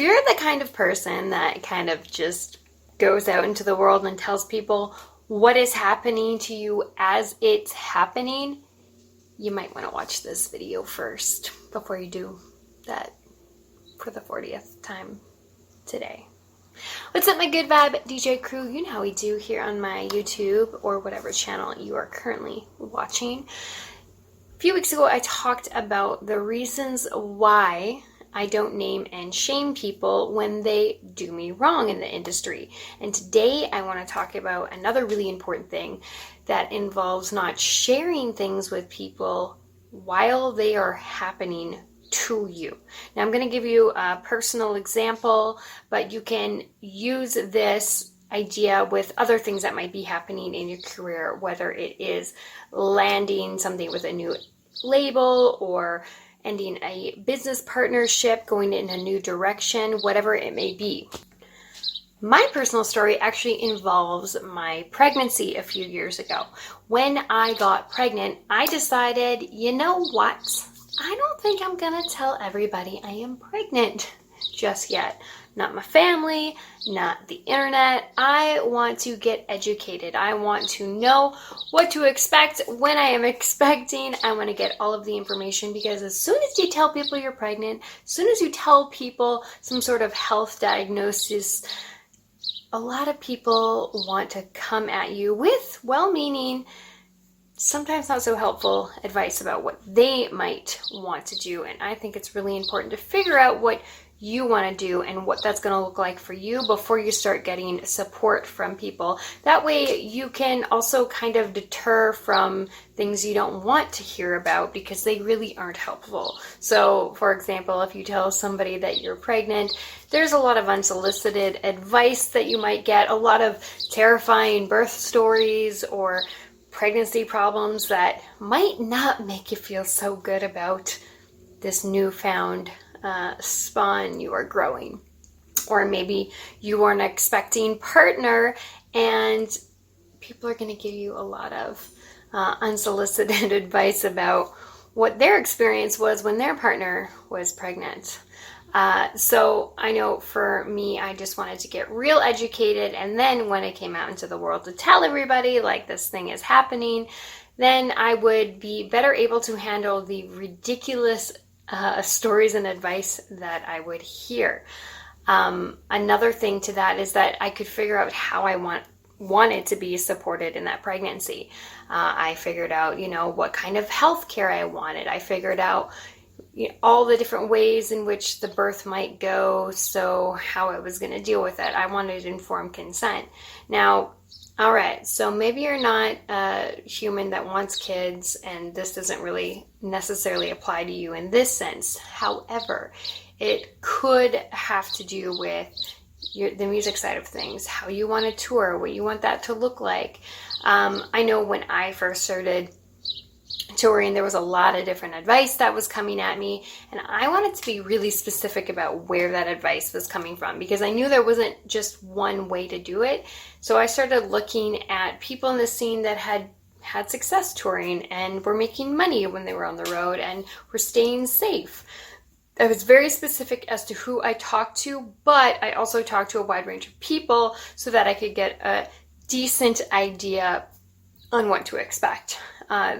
you're the kind of person that kind of just goes out into the world and tells people what is happening to you as it's happening, you might want to watch this video first before you do that for the 40th time today. What's up, my good vibe DJ crew? You know how we do here on my YouTube or whatever channel you are currently watching. A few weeks ago, I talked about the reasons why I don't name and shame people when they do me wrong in the industry. And today I want to talk about another really important thing that involves not sharing things with people while they are happening to you. Now I'm going to give you a personal example, but you can use this idea with other things that might be happening in your career, whether it is landing something with a new label or ending a business partnership, going in a new direction, whatever it may be. My personal story actually involves my pregnancy a few years ago. When I got pregnant, I decided, you know what? I don't think I'm gonna tell everybody I am pregnant just yet. Not my family, not the internet. I want to get educated. I want to know what to expect when I am expecting. I want to get all of the information, because as soon as you tell people you're pregnant, as soon as you tell people some sort of health diagnosis, a lot of people want to come at you with well-meaning, sometimes not so helpful advice about what they might want to do. And I think it's really important to figure out what you want to do and what that's going to look like for you before you start getting support from people. That way you can also kind of deter from things you don't want to hear about because they really aren't helpful. So for example, if you tell somebody that you're pregnant, there's a lot of unsolicited advice that you might get, a lot of terrifying birth stories or pregnancy problems that might not make you feel so good about this newfound spawn you are growing. Or maybe you are an expecting partner and people are going to give you a lot of unsolicited advice about what their experience was when their partner was pregnant. So I know for me, I just wanted to get real educated, and then when I came out into the world to tell everybody like this thing is happening, then I would be better able to handle the ridiculous stories and advice that I would hear. Another thing to that is that I could figure out how I wanted to be supported in that pregnancy. I figured out, what kind of health care I wanted. I figured out all the different ways in which the birth might go, so how I was going to deal with it. I wanted informed consent. Now, all right, so maybe you're not a human that wants kids, and this doesn't really necessarily apply to you in this sense. However, it could have to do with the music side of things, how you want to tour, what you want that to look like. I know when I first started touring, there was a lot of different advice that was coming at me, and I wanted to be really specific about where that advice was coming from, because I knew there wasn't just one way to do it. So I started looking at people in the scene that had success touring and were making money when they were on the road and were staying safe. I was very specific as to who I talked to, but I also talked to a wide range of people so that I could get a decent idea on what to expect.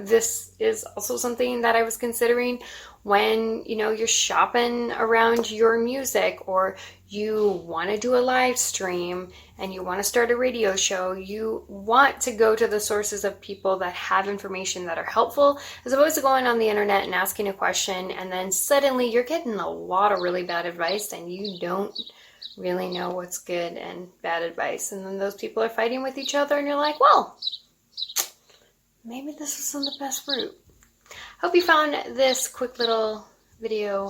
This is also something that I was considering when, you're shopping around your music, or you want to do a live stream and you want to start a radio show. You want to go to the sources of people that have information that are helpful, as opposed to going on the internet and asking a question and then suddenly you're getting a lot of really bad advice and you don't really know what's good and bad advice. And then those people are fighting with each other and you're like, well, maybe this isn't the best route. Hope you found this quick little video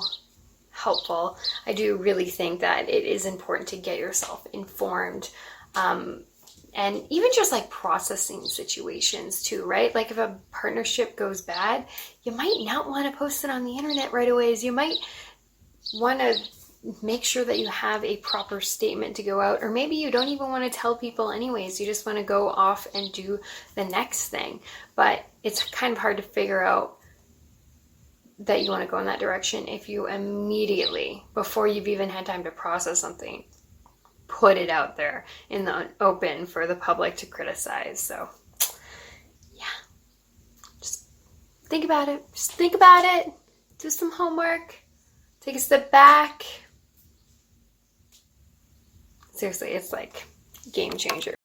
helpful. I do really think that it is important to get yourself informed, and even just like processing situations too, right? Like if a partnership goes bad, you might not want to post it on the internet right away. You might want to make sure that you have a proper statement to go out, or maybe you don't even want to tell people anyways. You just want to go off and do the next thing. But it's kind of hard to figure out that you want to go in that direction if you immediately, before you've even had time to process something, put it out there in the open for the public to criticize. So yeah, just think about it. Just think about it. Do some homework. Take a step back. Seriously, it's like game changer.